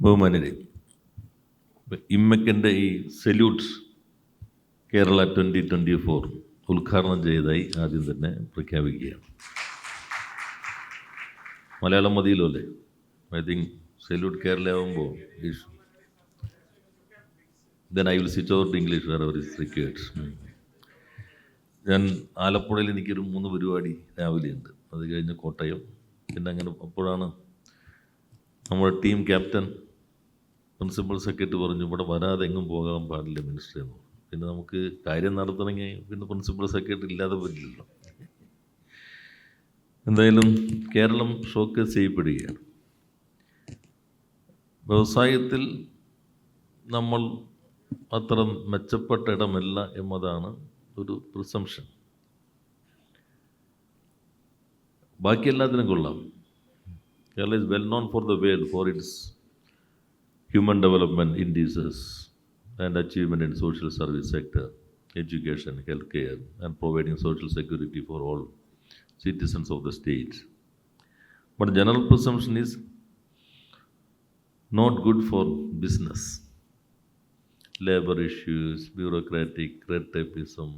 ബഹുമാന്യരെ, ഇമ്മക്കിൻ്റെ ഈ സല്യൂട്ട് കേരള 2024 ഉദ്ഘാടനം ചെയ്തതായി ആദ്യം തന്നെ പ്രഖ്യാപിക്കുകയാണ്. മലയാളം മതിയല്ലോ അല്ലേ? ഐ തിങ്ക് സല്യൂട്ട് കേരള ആകുമ്പോൾ then I will switch over to English wherever is required. ഞാൻ ആലപ്പുഴയിൽ എനിക്കൊരു 3 പരിപാടി രാവിലെ ഉണ്ട്. അത് കഴിഞ്ഞ് കോട്ടയം, പിന്നെ അങ്ങനെ അപ്പോഴാണ് നമ്മുടെ ടീം ക്യാപ്റ്റൻ പ്രിൻസിപ്പൽ സെക്രട്ടറി പറഞ്ഞു ഇവിടെ വരാതെ എങ്ങും പോകാൻ പാടില്ല മിനിസ്റ്റർ എന്ന്. പിന്നെ നമുക്ക് കാര്യം നടത്തണമെങ്കിൽ പിന്നെ പ്രിൻസിപ്പൽ സെക്രട്ടറി ഇല്ലാതെ പറ്റില്ലല്ലോ. എന്തായാലും കേരളം ഷോക്കേസ് ചെയ്യപ്പെടുകയാണ്. വ്യവസായത്തിൽ നമ്മൾ അത്ര മെച്ചപ്പെട്ട ഇടമല്ല എന്നതാണ് ഒരു പ്രിസംഷൻ. ബാക്കി എല്ലാത്തിനും കൊള്ളാം. Kerala is well known for the world for its human development indices and achievement in social service sector, education, healthcare, and providing social security for all citizens of the state. But general presumption is not good for business. Labor issues, bureaucratic red tapeism,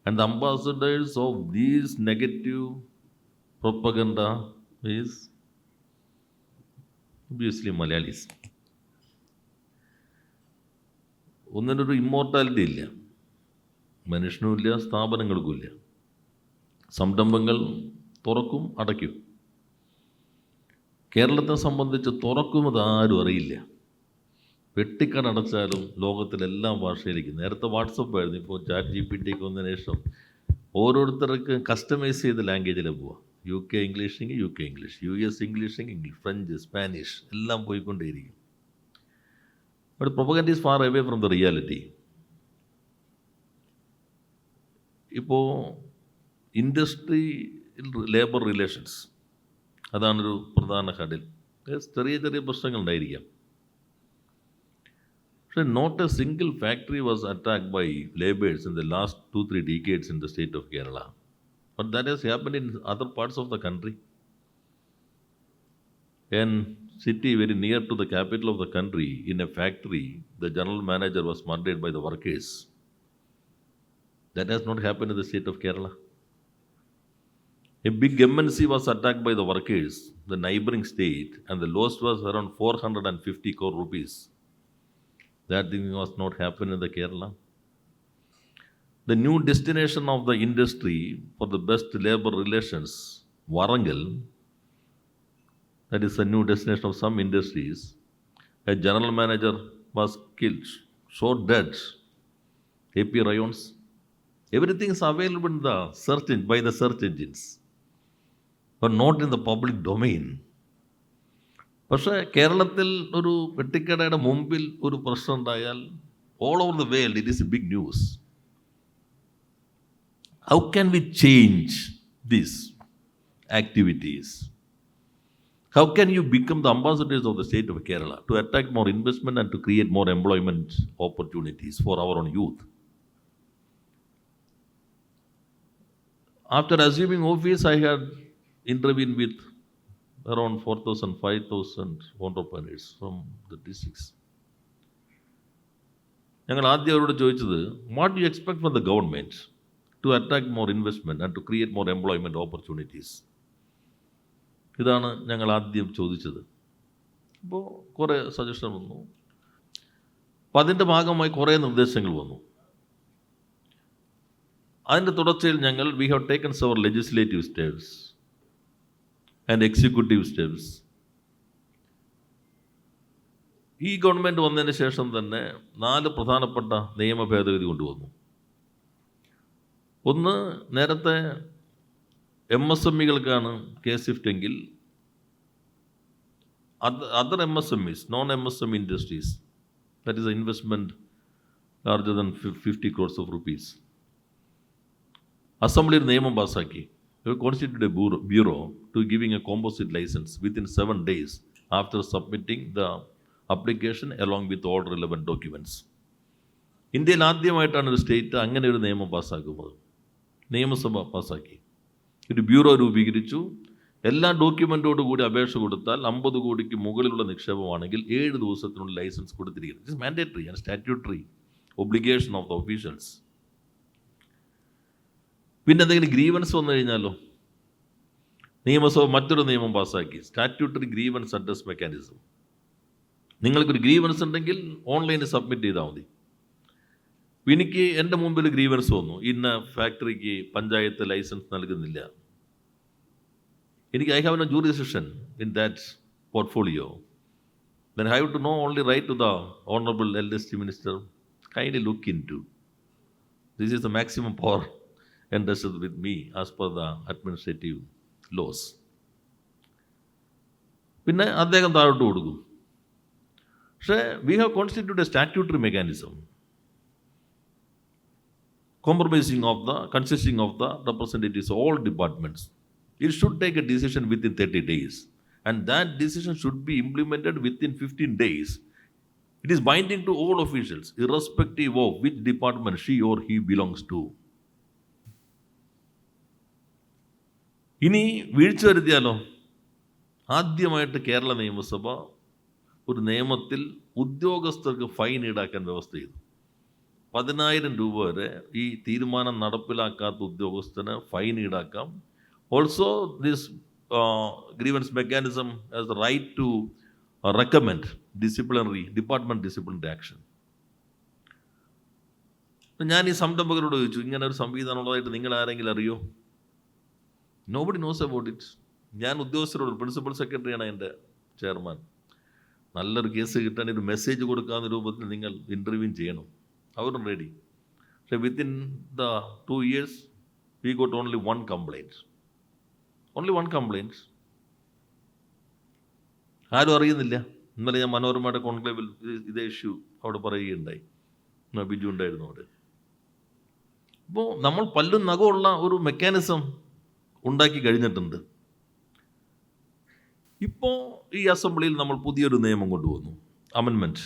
and the ambassadors of these negative propaganda is obviously Malayalis. ഒന്നിനൊരു immortality ഇല്ല, മനുഷ്യനുമില്ല, സ്ഥാപനങ്ങൾക്കുമില്ല. സംരംഭങ്ങൾ തുറക്കും അടയ്ക്കും. കേരളത്തെ സംബന്ധിച്ച് തുറക്കുന്നത് ആരും അറിയില്ല. വെട്ടിക്കടച്ചാലും ലോകത്തിലെല്ലാ ഭാഷയിലേക്ക്. നേരത്തെ വാട്സപ്പ് ആയിരുന്നു, ഇപ്പോൾ ചാറ്റ് GPT വന്നതിന് ശേഷം ഓരോരുത്തർക്ക് കസ്റ്റമൈസ് ചെയ്ത ലാംഗ്വേജിൽ പോവാം. UK ഇംഗ്ലീഷെങ്കിൽ UK ഇംഗ്ലീഷ്, US ഇംഗ്ലീഷെങ്കിൽ ഇംഗ്ലീഷ്, ഫ്രഞ്ച്, സ്പാനിഷ് എല്ലാം പോയിക്കൊണ്ടേയിരിക്കും. But propaganda is far away from the reality. ഇപ്പോൾ ഇൻഡസ്ട്രി ലേബർ റിലേഷൻസ് അതാണൊരു പ്രധാന ഹഡിൽ. ചെറിയ ചെറിയ പ്രശ്നങ്ങളുണ്ടായിരിക്കാം. പക്ഷേ not a single factory was attacked by labours in the last 2-3 decades in the state of Kerala. But that has happened in other parts of the country. In city very near to the capital of the country, in a factory, the general manager was murdered by the workers. That has not happened in the state of Kerala. A big MNC was attacked by the workers, the neighboring state, and the loss was around 450 crore rupees. That thing was not happened in the Kerala. The new destination of the industry for the best labor relations, Warangal, that is a new destination of some industries. A general manager was killed, shot dead. AP rayons. Everything is available in the by the search engines, but not in the public domain. പക്ഷേ കേരളത്തിൽ ഒരു പെട്ടിക്കടയുടെ മുമ്പിൽ ഒരു പ്രശ്നം ഉണ്ടായാൽ all over the world it is a big news. How can we change these activities? How can you become the ambassadors of the state of Kerala to attract more investment and to create more employment opportunities for our own youth? After assuming office, I had intervened with around 4,000, 5,000 entrepreneurs from the districts. ഞങ്ങൾ ആദ്യം അവരോട് ചോദിച്ചത്, what do you expect from the government to attract more investment and to create more employment opportunities? ഇതാണ് ഞങ്ങൾ ആദ്യം ചോദിച്ചത്. അപ്പോൾ കുറേ സജഷൻ വന്നു. അപ്പോൾ അതിൻ്റെ ഭാഗമായി കുറേ നിർദ്ദേശങ്ങൾ വന്നു. അതിൻ്റെ തുടർച്ചയിൽ ഞങ്ങൾ we have taken several legislative steps and executive steps. ഈ ഗവൺമെൻറ് വന്നതിന് ശേഷം തന്നെ 4 പ്രധാനപ്പെട്ട നിയമ ഭേദഗതി കൊണ്ടുവന്നു. ഒന്ന്, നേരത്തെ MSMEകൾക്കാണ് കേസ് എങ്കിൽ other MSMEs, non MSME industries, that is investment larger than 50 crores of rupees. അസംബ്ലിയിൽ നിയമം പാസ്സാക്കി. Constituted a bureau to giving a composite license within 7 days after submitting the application along with all relevant documents. ഇന്ത്യയിൽ ആദ്യമായിട്ടാണ് ഒരു state അങ്ങനെ ഒരു നിയമം പാസ്സാക്കുന്നത്. നിയമസഭ പാസ്സാക്കി. ഒരു ബ്യൂറോ രൂപീകരിച്ചു. എല്ലാ ഡോക്യുമെൻറ്റോട് കൂടി അപേക്ഷ കൊടുത്താൽ 50 കോടിക്ക് മുകളിലുള്ള നിക്ഷേപമാണെങ്കിൽ 7 ദിവസത്തിനുള്ളിൽ ലൈസൻസ് കൊടുത്തിരിക്കുന്നത്. It is mandatory and statutory obligation of the officials. പിന്നെ എന്തെങ്കിലും ഗ്രീവൻസ് വന്നു കഴിഞ്ഞാലോ, നിയമസഭ മറ്റൊരു നിയമം പാസ്സാക്കി, സ്റ്റാറ്റ്യൂട്ടറി ഗ്രീവൻസ് അഡ്രസ് മെക്കാനിസം. നിങ്ങൾക്കൊരു ഗ്രീവൻസ് ഉണ്ടെങ്കിൽ ഓൺലൈനിൽ സബ്മിറ്റ് ചെയ്താൽ മതി. എനിക്ക് എൻ്റെ മുമ്പിൽ ഗ്രീവൻസ് വന്നു, ഇന്ന ഫാക്ടറിക്ക് പഞ്ചായത്ത് ലൈസൻസ് നൽകുന്നില്ല. എനിക്ക് I have no jurisdiction in that portfolio. Then I have to know only write to the Honorable LST Minister, kindly look into. This is the maximum power entrusted with me as per the administrative laws. പിന്നെ അദ്ദേഹം താഴോട്ട് കൊടുക്കും. പക്ഷേ we have constituted a statutory mechanism consisting of the representatives of all departments. It should take a decision within 30 days, and that decision should be implemented within 15 days. It is binding to all officials, irrespective of which department she or he belongs to. ഇനി വീഴ്ച വരുത്തിയാലോ? ആദ്യമായിട്ട് കേരള നിയമസഭ ഒരു നിയമത്തിൽ ഉദ്യോഗസ്ഥർക്ക് fine ഈടാക്കാൻ വ്യവസ്ഥ ചെയ്തു. 10,000 രൂപ വരെ ഈ തീരുമാനം നടപ്പിലാക്കാത്ത ഉദ്യോഗസ്ഥന് fine ഈടാക്കാം. Also, this grievance mechanism has the right to recommend department disciplinary action. ഞാൻ ഈ സംരംഭകരോട് ചോദിച്ചു, ഇങ്ങനെ ഒരു സംവിധാനം ഉള്ളതായിട്ട് നിങ്ങൾ ആരെങ്കിലും അറിയോ? Nobody knows about it. ഞാൻ ഉദ്യോഗസ്ഥരോട്, പ്രിൻസിപ്പൽ സെക്രട്ടറിയാണ് എൻ്റെ ചെയർമാൻ, നല്ലൊരു കേസ് കിട്ടാൻ ഒരു മെസ്സേജ് കൊടുക്കാവുന്ന രൂപത്തിൽ നിങ്ങൾ ഇൻ്റർവ്യൂ ചെയ്യണം. അവരും റെഡി. പക്ഷേ within the 2 years we got only one complaint. ആരും അറിയുന്നില്ല. ഇന്നലെ ഞാൻ മനോരമയുടെ കോൺക്ലേവിൽ ഇതേ ഇഷ്യൂ അവിടെ പറയുകയുണ്ടായി, ബിജു ഉണ്ടായിരുന്നു അവിടെ. അപ്പോൾ നമ്മൾ പല്ലും നഖമുള്ള ഒരു മെക്കാനിസം ഉണ്ടാക്കി കഴിഞ്ഞിട്ടുണ്ട്. ഇപ്പോൾ ഈ അസംബ്ലിയിൽ നമ്മൾ പുതിയൊരു നിയമം കൊണ്ടുവന്നു, അമെൻമെൻറ്റ്.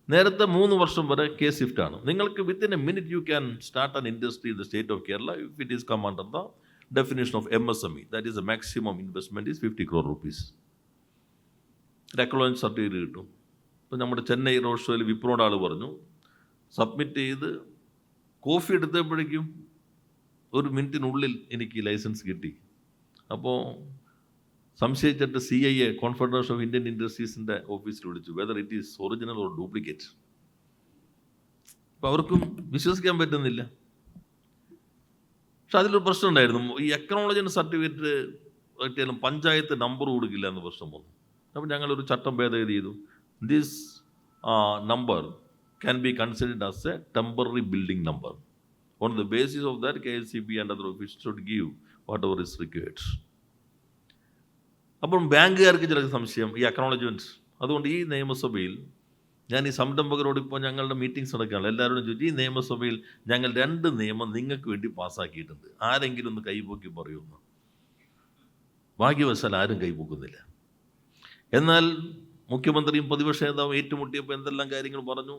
നേരത്തെ 3 വർഷം വരെ കേസ് ഷിഫ്റ്റാണ്. നിങ്ങൾക്ക് within a minute you can start an industry in the state of Kerala if it is come under the definition of MSME, that is the maximum investment is 50 crore rupees. Acknowledgement certificate കിട്ടും. ഇപ്പോൾ നമ്മുടെ Chennai road ഷോയിൽ വിപ്രോയുടെ ആൾ പറഞ്ഞു, submit ചെയ്ത് coffee എടുത്തപ്പോഴേക്കും 1 മിനിറ്റിനുള്ളിൽ എനിക്ക് licence കിട്ടി. അപ്പോൾ സംശയിച്ചിട്ട് CIA, കോൺഫെഡറേഷൻ ഓഫ് ഇന്ത്യൻ ഇൻഡസ്ട്രീസിൻ്റെ ഓഫീസിൽ വിളിച്ചു, whether it is original or duplicate. അപ്പോൾ അവർക്കും വിശ്വസിക്കാൻ പറ്റുന്നില്ല. പക്ഷെ അതിലൊരു പ്രശ്നം ഉണ്ടായിരുന്നു, ഈ അക്നോളജ്മെന്റ് സർട്ടിഫിക്കറ്റ് കിട്ടിയാലും പഞ്ചായത്ത് നമ്പർ കൊടുക്കില്ല എന്ന് പ്രശ്നം വന്നു. അപ്പോൾ ഞങ്ങളൊരു ചട്ടം ഭേദഗതി ചെയ്തു. This number can be considered as A temporary building number. On the basis of that KSCB and other officers should give what ever is required. അപ്പം ബാങ്കുകാർക്ക് ചില സംശയം ഈ അക്നോളജ്മെൻറ്റ്. അതുകൊണ്ട് ഈ നിയമസഭയിൽ ഞാൻ ഈ സംരംഭകരോട് ഇപ്പോൾ ഞങ്ങളുടെ മീറ്റിംഗ്സ് നടക്കുകയാണ്, എല്ലാവരോടും ചോദിച്ചു, ഈ നിയമസഭയിൽ ഞങ്ങൾ 2 നിയമം നിങ്ങൾക്ക് വേണ്ടി പാസ്സാക്കിയിട്ടുണ്ട്, ആരെങ്കിലും ഒന്ന് കൈപൊക്കി പറയുമെന്ന്. ഭാഗ്യവശാൽ ആരും കൈപൊക്കുന്നില്ല. എന്നാൽ മുഖ്യമന്ത്രിയും പ്രതിപക്ഷ നേതാവും ഏറ്റുമുട്ടിയപ്പോൾ എന്തെല്ലാം കാര്യങ്ങൾ പറഞ്ഞു.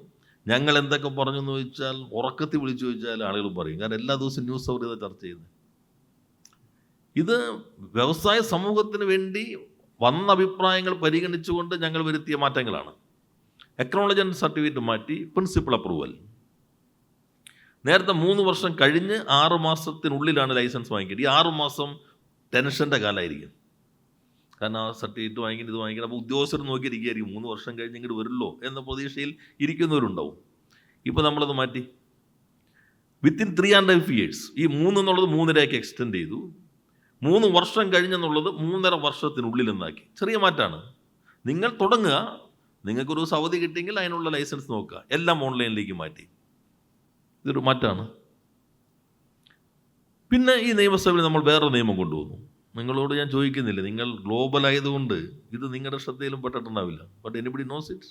ഞങ്ങൾ എന്തൊക്കെ പറഞ്ഞു എന്ന് ചോദിച്ചാൽ, ഉറക്കത്തിൽ വിളിച്ചു ചോദിച്ചാൽ ആളുകൾ പറയും. കാരണം എല്ലാ ദിവസവും ന്യൂസ് അവർ ഇത് ചർച്ച ചെയ്യുന്നത്. ഇത് വ്യവസായ സമൂഹത്തിന് വേണ്ടി വന്ന അഭിപ്രായങ്ങൾ പരിഗണിച്ചുകൊണ്ട് ഞങ്ങൾ വരുത്തിയ മാറ്റങ്ങളാണ്. അക്നോളജ്മെന്റ് സർട്ടിഫിക്കറ്റ് മാറ്റി പ്രിൻസിപ്പൽ അപ്രൂവൽ. നേരത്തെ 3 വർഷം കഴിഞ്ഞ് 6 മാസത്തിനുള്ളിലാണ് ലൈസൻസ് വാങ്ങിക്കുന്നത്. ഈ 6 മാസം ടെൻഷൻ്റെ കാലമായിരിക്കും. കാരണം ആ സർട്ടിഫിക്കറ്റ് വാങ്ങിക്കണം, ഇത് വാങ്ങിക്കണം. അപ്പോൾ ഉദ്യോഗസ്ഥർ നോക്കിയിരിക്കുകയായിരിക്കും, 3 വർഷം കഴിഞ്ഞ് ഇങ്ങോട്ട് വരുമല്ലോ എന്ന പ്രതീക്ഷയിൽ ഇരിക്കുന്നവരുണ്ടാവും. ഇപ്പോൾ നമ്മളത് മാറ്റി വിത്തിൻ 3.5 years. ഈ 3 എന്നുള്ളത് 3.5 എക്സ്റ്റെൻഡ് ചെയ്തു. 3 വർഷം കഴിഞ്ഞെന്നുള്ളത് 3.5 വർഷത്തിനുള്ളിൽ എന്നാക്കി. ചെറിയ മാറ്റമാണ്. നിങ്ങൾ തുടങ്ങുക, നിങ്ങൾക്കൊരു അവധി കിട്ടിയെങ്കിൽ അതിനുള്ള ലൈസൻസ് നോക്കുക, എല്ലാം ഓൺലൈനിലേക്ക് മാറ്റി. ഇതൊരു മാറ്റമാണ്. പിന്നെ ഈ നിയമസഭയിൽ നമ്മൾ വേറൊരു നിയമം കൊണ്ടുവന്നു. നിങ്ങളോട് ഞാൻ ചോദിക്കുന്നില്ല, നിങ്ങൾ ഗ്ലോബൽ ആയതുകൊണ്ട് ഇത് നിങ്ങളുടെ ശ്രദ്ധയിലും പെട്ടിട്ടുണ്ടാവില്ല. But anybody knows it.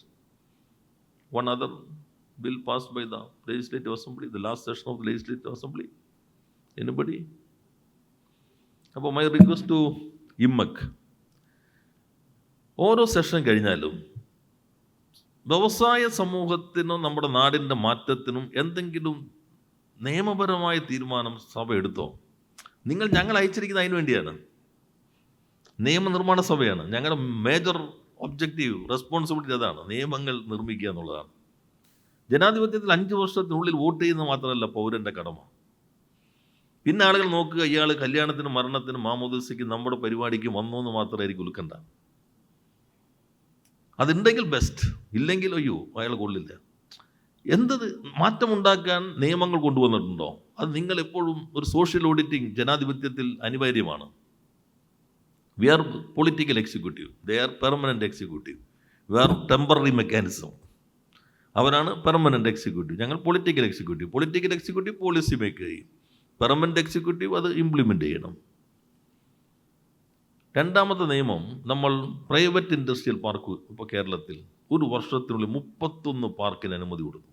One other bill passed by the legislative assembly, the last session of the legislative assembly. Anybody? അപ്പോൾ മൈ റിക്വസ്റ്റ് ടു ഇമ്മക്, ഓരോ സെഷൻ കഴിഞ്ഞാലും വ്യവസായ സമൂഹത്തിനും നമ്മുടെ നാടിൻ്റെ മാറ്റത്തിനും എന്തെങ്കിലും നിയമപരമായ തീരുമാനം സഭ എടുത്തോ? ഞങ്ങൾ അയച്ചിരിക്കുന്നത് അതിന് വേണ്ടിയാണ്. നിയമനിർമ്മാണ സഭയാണ്. ഞങ്ങളുടെ മേജർ ഒബ്ജക്റ്റീവ്, റെസ്പോൺസിബിലിറ്റി അതാണ്, നിയമങ്ങൾ നിർമ്മിക്കുക എന്നുള്ളതാണ്. ജനാധിപത്യത്തിൽ 5 വർഷത്തിനുള്ളിൽ വോട്ട് ചെയ്യുന്നത് മാത്രമല്ല പൗരൻ്റെ കടമ. പിന്നെ ആളുകൾ നോക്കുക, ഇയാൾ കല്യാണത്തിനും മരണത്തിനും മാമോദീസയ്ക്കും നമ്മുടെ പരിപാടിക്ക് വന്നോ എന്ന് മാത്രമായിരിക്കും ഉൾക്കണ്ട. അതുണ്ടെങ്കിൽ ബെസ്റ്റ്, ഇല്ലെങ്കിൽ അയ്യോ അയാൾ കൊള്ളില്ല. എന്തത് മാറ്റമുണ്ടാക്കാൻ നിയമങ്ങൾ കൊണ്ടുവന്നിട്ടുണ്ടോ? അത് നിങ്ങൾ എപ്പോഴും ഒരു സോഷ്യൽ ഓഡിറ്റിംഗ് ജനാധിപത്യത്തിൽ അനിവാര്യമാണ്. We are political executive, they are permanent executive, we are temporary mechanism. അവരാണ് പെർമനൻ്റ് എക്സിക്യൂട്ടീവ്, ഞങ്ങൾ political executive. Political executive policy make ചെയ്യും, പെർമനൻ്റ് എക്സിക്യൂട്ടീവ് അത് ഇംപ്ലിമെൻ്റ് ചെയ്യണം. രണ്ടാമത്തെ നിയമം, നമ്മൾ പ്രൈവറ്റ് ഇൻഡസ്ട്രിയൽ പാർക്ക് ഇപ്പോൾ കേരളത്തിൽ ഒരു വർഷത്തിനുള്ളിൽ 31 പാർക്കിന് അനുമതി കൊടുത്തു.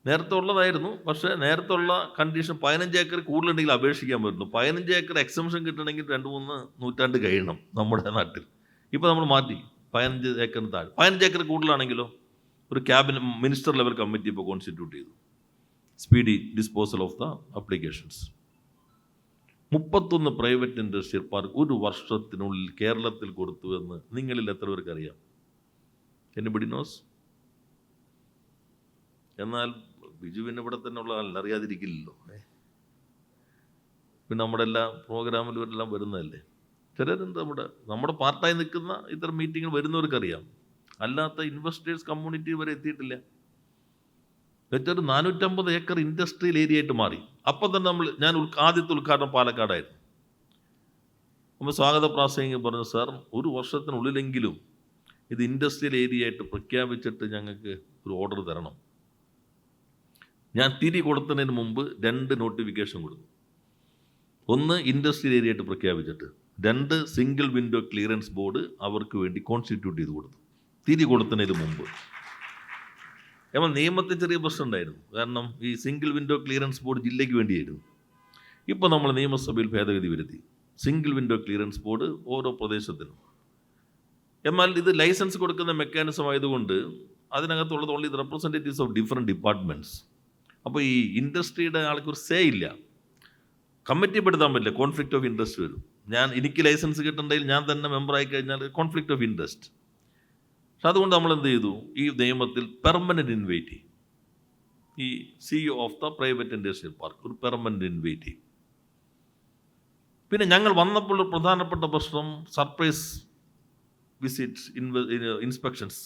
നേരത്തെ ഉള്ളതായിരുന്നു, പക്ഷേ നേരത്തെ ഉള്ള കണ്ടീഷൻ 15 ഏക്കർ കൂടുതലുണ്ടെങ്കിൽ അപേക്ഷിക്കാൻ പറ്റുന്നു. 15 ഏക്കർ എക്സംഷൻ കിട്ടണമെങ്കിൽ 2-3 നൂറ്റാണ്ട് കഴിയണം നമ്മുടെ നാട്ടിൽ. ഇപ്പോൾ നമ്മൾ മാറ്റി 15 ഏക്കറിന് താഴെ. 15 ഏക്കർ കൂടുതലാണെങ്കിലോ ഒരു ക്യാബിനറ്റ് മിനിസ്റ്റർ ലെവൽ കമ്മിറ്റി ഇപ്പോൾ കോൺസ്റ്റിറ്റ്യൂട്ട് ചെയ്തു, speedy disposal of the applications. 31 private industrial park ഒരു വർഷത്തിനുള്ളിൽ കേരളത്തിൽ കൊടുത്തു എന്ന് നിങ്ങളിൽ എത്ര പേർക്ക് അറിയാം? Anybody knows? എന്നാൽ ബിജുവിന് ഇവിടെ തന്നെ ഉള്ള ആളിന് അറിയാതിരിക്കില്ലല്ലോ. പിന്നെ നമ്മുടെ എല്ലാ പ്രോഗ്രാമിലും എല്ലാം വരുന്നതല്ലേ. ചിലരുണ്ട് നമ്മുടെ പാർട്ടായി നിൽക്കുന്ന ഇത്തരം മീറ്റിങ്ങിൽ വരുന്നവർക്കറിയാം, അല്ലാത്ത ഇൻവെസ്റ്റേഴ്സ് കമ്മ്യൂണിറ്റി വരെ എത്തിയിട്ടില്ല. വെച്ചൊരു 450 ഏക്കർ ഇൻഡസ്ട്രിയൽ ഏരിയ ആയിട്ട് മാറി. അപ്പം തന്നെ ഞാൻ ആദ്യത്തെ ഉദ്ഘാടനം പാലക്കാടായിരുന്നു. അപ്പോൾ സ്വാഗത പ്രാസംഗികൻ പറഞ്ഞു, സാർ ഒരു വർഷത്തിനുള്ളിലെങ്കിലും ഇത് ഇൻഡസ്ട്രിയൽ ഏരിയ ആയിട്ട് പ്രഖ്യാപിച്ചിട്ട് ഞങ്ങൾക്ക് ഒരു ഓർഡർ തരണം. ഞാൻ തിരി കൊടുത്തതിന് മുമ്പ് 2 നോട്ടിഫിക്കേഷൻ കൊടുത്തു. 1 ഇൻഡസ്ട്രിയൽ ഏരിയ ആയിട്ട് പ്രഖ്യാപിച്ചിട്ട്, 2 സിംഗിൾ വിൻഡോ ക്ലിയറൻസ് ബോർഡ് അവർക്ക് വേണ്ടി കോൺസ്റ്റിറ്റ്യൂട്ട് ചെയ്ത് കൊടുത്തു തിരി കൊടുത്തതിന് മുമ്പ്. എന്നാൽ നിയമത്തിൽ ചെറിയ പ്രശ്നം ഉണ്ടായിരുന്നു, കാരണം ഈ സിംഗിൾ വിൻഡോ ക്ലിയറൻസ് ബോർഡ് ജില്ലയ്ക്ക് വേണ്ടിയായിരുന്നു. ഇപ്പോൾ നമ്മൾ നിയമസഭയിൽ ഭേദഗതി വരുത്തി, സിംഗിൾ വിൻഡോ ക്ലിയറൻസ് ബോർഡ് ഓരോ പ്രദേശത്തിനും. എന്നാൽ ഇത് ലൈസൻസ് കൊടുക്കുന്ന മെക്കാനിസം ആയതുകൊണ്ട് അതിനകത്തുള്ളത് only representatives of different departments. അപ്പോൾ ഈ ഇൻഡസ്ട്രിയുടെ ആൾക്കൊരു സേ ഇല്ല, കമ്മിറ്റി പെടുത്താൻ പറ്റില്ല, കോൺഫ്ലിക്റ്റ് ഓഫ് ഇൻട്രസ്റ്റ് വരും. എനിക്ക് ലൈസൻസ് കിട്ടണമെങ്കിൽ ഞാൻ തന്നെ മെമ്പറായി കഴിഞ്ഞാൽ കോൺഫ്ലിക്റ്റ് ഓഫ് ഇൻട്രസ്റ്റ്. പക്ഷെ അതുകൊണ്ട് നമ്മൾ എന്ത് ചെയ്തു, ഈ നിയമത്തിൽ പെർമനൻ്റ് ഇൻവൈറ്റി, ഈ CEO of the private industrial park ഒരു പെർമനൻ്റ് ഇൻവൈറ്റി. പിന്നെ ഞങ്ങൾ വന്നപ്പോൾ ഒരു പ്രധാനപ്പെട്ട പ്രശ്നം സർപ്രൈസ് വിസിറ്റ്സ്, ഇൻസ്പെക്ഷൻസ്,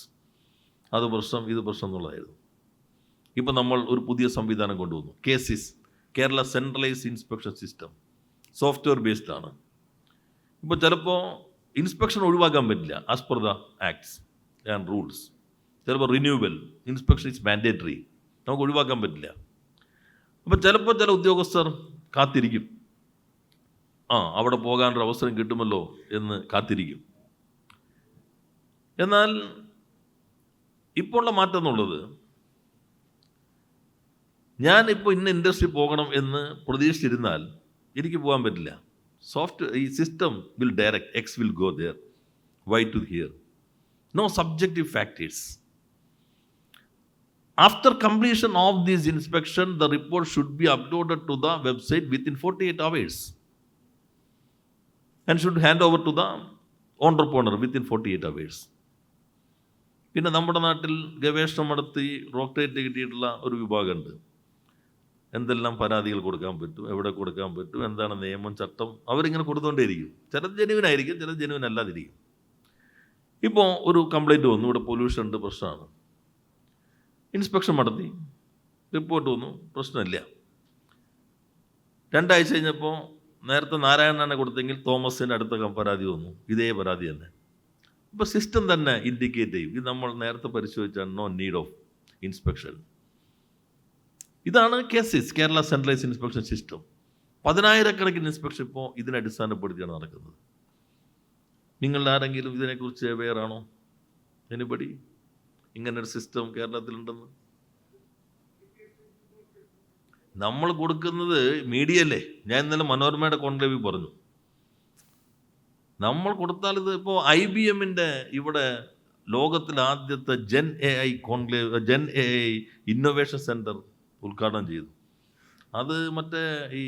അത് പ്രശ്നം ഇത് പ്രശ്നം എന്നുള്ളതായിരുന്നു. ഇപ്പം നമ്മൾ ഒരു പുതിയ സംവിധാനം കൊണ്ടുവന്നു, KCIS, Kerala centralised inspection system, software based ആണ്. ഇപ്പോൾ ചിലപ്പോൾ ഇൻസ്പെക്ഷൻ ഒഴിവാക്കാൻ പറ്റില്ല as per the acts and rules. ചിലപ്പോൾ റിന്യൂവൽ ഇൻസ്പെക്ഷൻ ഇസ് മാൻഡേറ്ററി, നമുക്ക് ഒഴിവാക്കാൻ പറ്റില്ല. അപ്പോൾ ചിലപ്പോൾ ചില ഉദ്യോഗസ്ഥർ കാത്തിരിക്കും, അവിടെ പോകാനൊരു അവസരം കിട്ടുമല്ലോ എന്ന് കാത്തിരിക്കും. എന്നാൽ ഇപ്പോൾ ഉള്ള മാറ്റം എന്നുള്ളത്, ഞാനിപ്പോൾ ഇന്ന ഇൻഡസ്ട്രി പോകണം എന്ന് പ്രതീക്ഷിച്ചിരുന്നാൽ എനിക്ക് പോകാൻ പറ്റില്ല. ഈ system will direct, X will go there, Y to here. No subjective factors. After completion of this inspection, the report should be uploaded to the website within 48 hours and should hand over to the entrepreneur within 48 hours. പിന്നെ നമ്മുടെ നാട്ടിൽ ഗവേഷണം നടത്തി doctorate കിട്ടിയിട്ടുള്ള ഒരു വിഭാഗമുണ്ട്. എന്തെല്ലാം പരാതികൾ കൊടുക്കാൻ പറ്റും, എവിടെ കൊടുക്കാൻ പറ്റും, എന്താണ് നിയമം, ചട്ടം, അവരിങ്ങനെ കൊടുത്തുകൊണ്ടേയിരിക്കും. ചിലത് ജെനുവിനായിരിക്കും, ചിലത് ജെനുവിൻ അല്ലാതിരിക്കും. ഇപ്പോൾ ഒരു കംപ്ലൈൻറ്റ് വന്നു, ഇവിടെ പൊല്യൂഷൻ ഉണ്ട്, പ്രശ്നമാണ്. ഇൻസ്പെക്ഷൻ നടത്തി, റിപ്പോർട്ട് വന്നു, പ്രശ്നമില്ല. 2 ആഴ്ച കഴിഞ്ഞപ്പോൾ നേരത്തെ നാരായണനെ കൊടുത്തെങ്കിൽ തോമസിൻ്റെ അടുത്ത പരാതി വന്നു, ഇതേ പരാതി തന്നെ. ഇപ്പോൾ സിസ്റ്റം തന്നെ ഇൻഡിക്കേറ്റ് ചെയ്യും, ഇത് നമ്മൾ നേരത്തെ പരിശോധിച്ചാണ്, നോ നീഡ് ഓഫ് ഇൻസ്പെക്ഷൻ. ഇതാണ് KCIS, Kerala centralised inspection system. 10,000-കണക്കിന് ഇൻസ്പെക്ഷൻ ഇപ്പോൾ ഇതിനെ അടിസ്ഥാനപ്പെടുത്തിയാണ് നടക്കുന്നത്. നിങ്ങളുടെ ആരെങ്കിലും ഇതിനെക്കുറിച്ച് അവെയർ ആണോ? എനിബഡി? ഇങ്ങനൊരു സിസ്റ്റം കേരളത്തിലുണ്ടെന്ന്? നമ്മൾ കൊടുക്കുന്നത് മീഡിയ അല്ലേ. ഞാൻ ഇന്നലെ മനോരമയുടെ കോൺക്ലേവിൽ പറഞ്ഞു, നമ്മൾ കൊടുത്താൽ ഇത് ഇപ്പോൾ IBM-ൻ്റെ ഇവിടെ ലോകത്തിലെ ആദ്യത്തെ gen AI conclave, gen AI innovation centre ഉദ്ഘാടനം ചെയ്തു. അത് മറ്റേ ഈ